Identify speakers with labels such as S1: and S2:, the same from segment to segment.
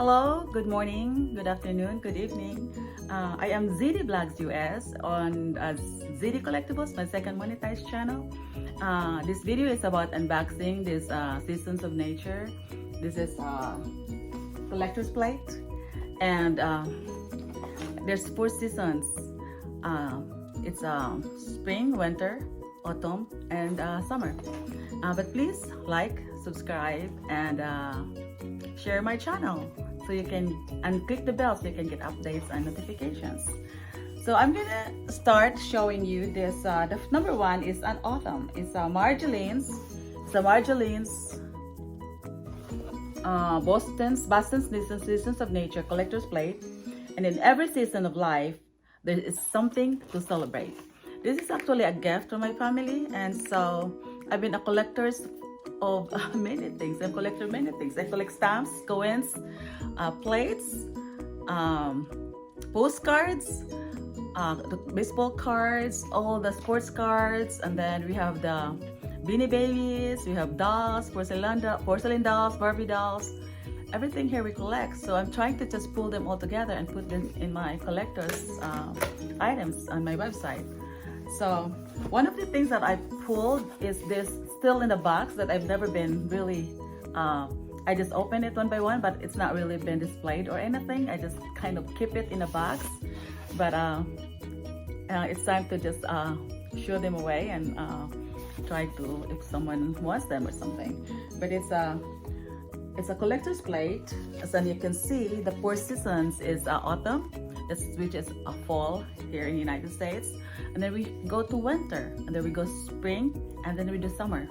S1: Hello, good morning, good afternoon, good evening. I am ZD Vlogs US on ZD Collectibles, my second monetized channel. This video is about unboxing this Seasons of Nature. This is collector's plate, and there's 4 seasons. It's spring, winter, autumn, and summer. But please like, subscribe, and share my channel so you can, and click the bell so you can get updates and notifications. So I'm gonna start showing you this. The number 1 is an autumn. It's Marjoleine's Bastin's Seasons of Nature collector's plate. And in every season of life, there is something to celebrate. This is actually a gift from my family, and so I've been a collector of many things. I've collected many things. I collect stamps, coins, plates, postcards, the baseball cards, all the sports cards, and then we have the Beanie Babies, we have dolls, porcelain dolls, Barbie dolls. Everything here we collect. So I'm trying to just pull them all together and put them in my collector's items on my website. So one of the things that I pulled is this still in the box that I've never been really, I just open it one by one, but it's not really been displayed or anything. I just kind of keep it in a box, but it's time to just show them away and try to, if someone wants them or something. But it's a collector's plate. As you can see, the 4 seasons is autumn, which is a fall here in the United States, and then we go to winter, and then we go spring, and then we do summer.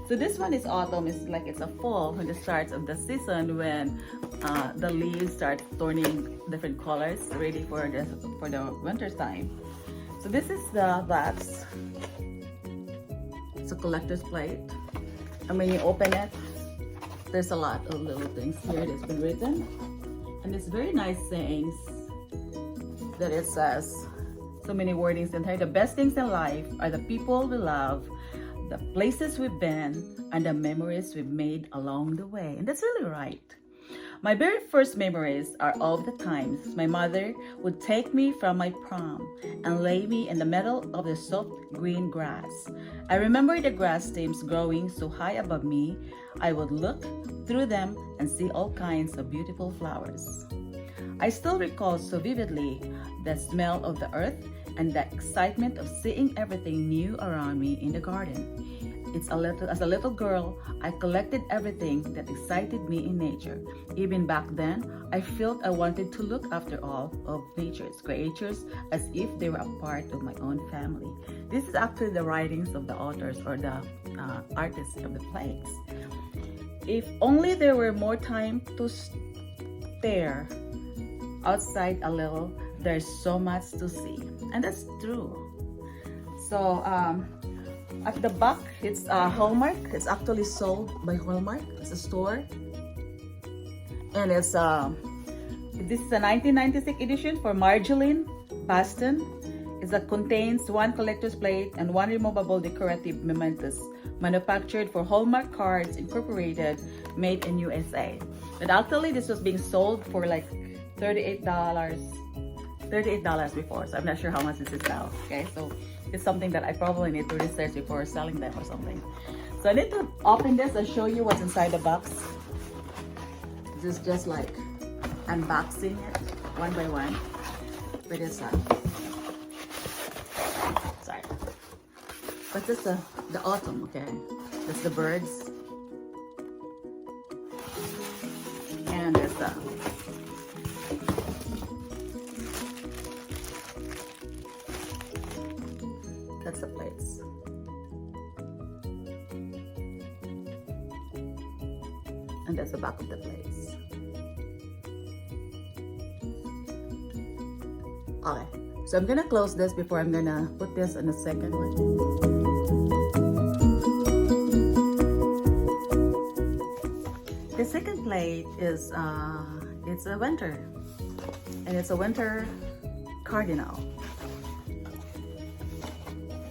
S1: So this one is autumn. It's like it's a fall when the starts of the season, when the leaves start turning different colors, ready for the winter time. So this is the box. It's a collector's plate, and when you open it, there's a lot of little things here that's been written, and it's very nice sayings that it says. So many wordings in here. The best things in life are the people we love, the places we've been, and the memories we've made along the way. And that's really right. My very first memories are of the times my mother would take me from my prom and lay me in the middle of the soft green grass. I remember the grass stems growing so high above me, I would look through them and see all kinds of beautiful flowers. I still recall so vividly the smell of the earth and the excitement of seeing everything new around me in the garden. As a little girl, I collected everything that excited me in nature. Even back then, I felt I wanted to look after all of nature's creatures as if they were a part of my own family. This is actually the writings of the authors or the artists of the plates. If only there were more time to stare outside a little, there's so much to see. And that's true. So at the back, it's Hallmark. It's actually sold by Hallmark. It's a store, and it's this is a 1996 edition for Marjolein Bastin. It contains 1 collector's plate and 1 removable decorative mementos, manufactured for Hallmark Cards Incorporated, made in USA. But actually, this was being sold for like $38 before, so I'm not sure how much this is now. Okay, so it's something that I probably need to research before selling them or something. So I need to open this and show you what's inside the box. This is just like unboxing it one by one. But it's sorry, but this is the autumn. Okay, that's the birds, and there's that's the plates. And that's the back of the plates. Okay, so I'm gonna close this before I'm gonna put this in the second one. The second plate is it's a winter, and it's a winter cardinal.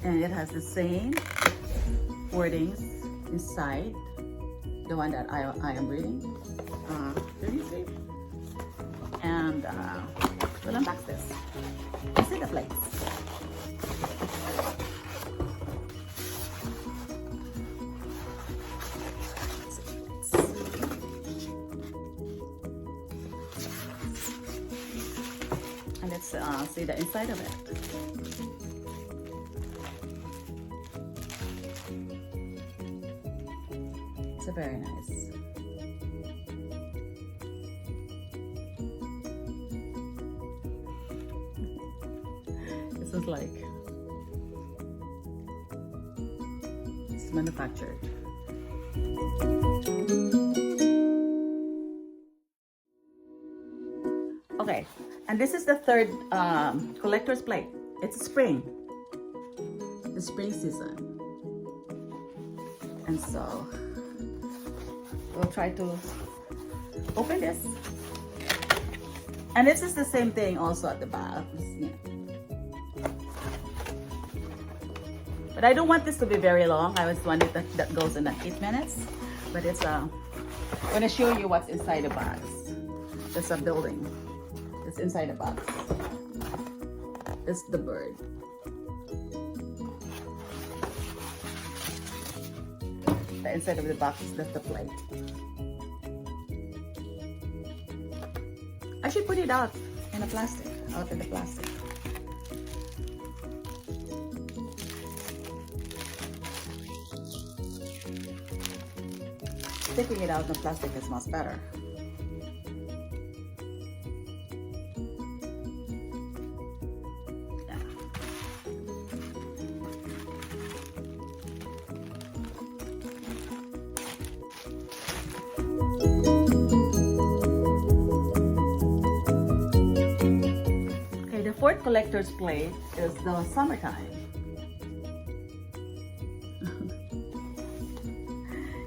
S1: And it has the same wordings inside, the one that I am reading. Let me see. And we'll unbox this. You see the plates. And let's see the inside of it. It's a very nice. This is like, it's manufactured. Okay, and this is the third collector's plate. It's spring, the spring season. And so we'll try to open this. And this is the same thing also at the back. But I don't want this to be very long. I just want it that goes in 8 minutes. But it's I'm gonna show you what's inside the box. It's a building. It's inside the box. It's the bird. The inside of the box is just the plate. I should put it out in the plastic. Sticking it out in the plastic is much better. Yeah. Okay, the fourth collector's plate is the summertime.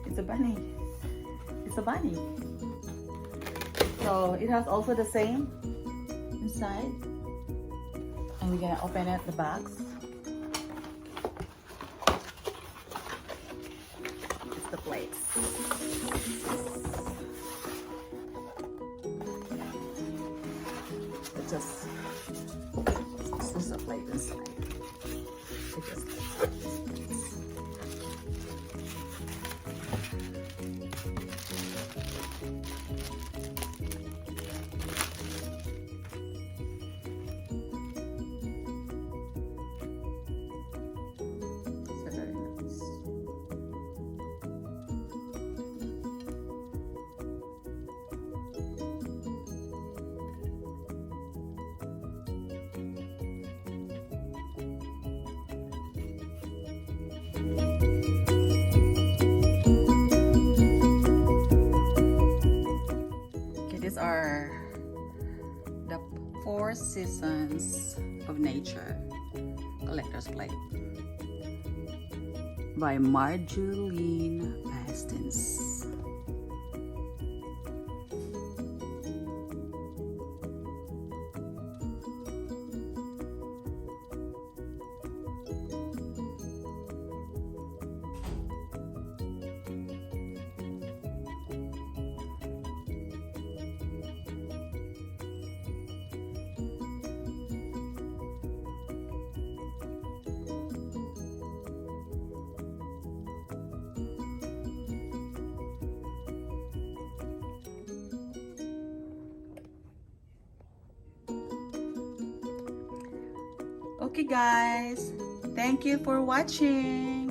S1: It's a bunny. It's a bunny. So it has also the same inside. And we're gonna open it, the box. It's the plates. It's just a plate inside. It just these are the 4 Seasons of Nature collector's plate by Marjolein Bastin. Okay guys, thank you for watching.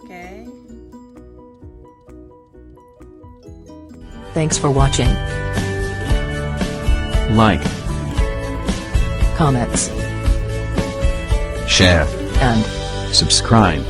S1: Okay.
S2: Thanks for watching.
S3: Like,
S2: Comments
S3: share,
S2: and
S3: subscribe.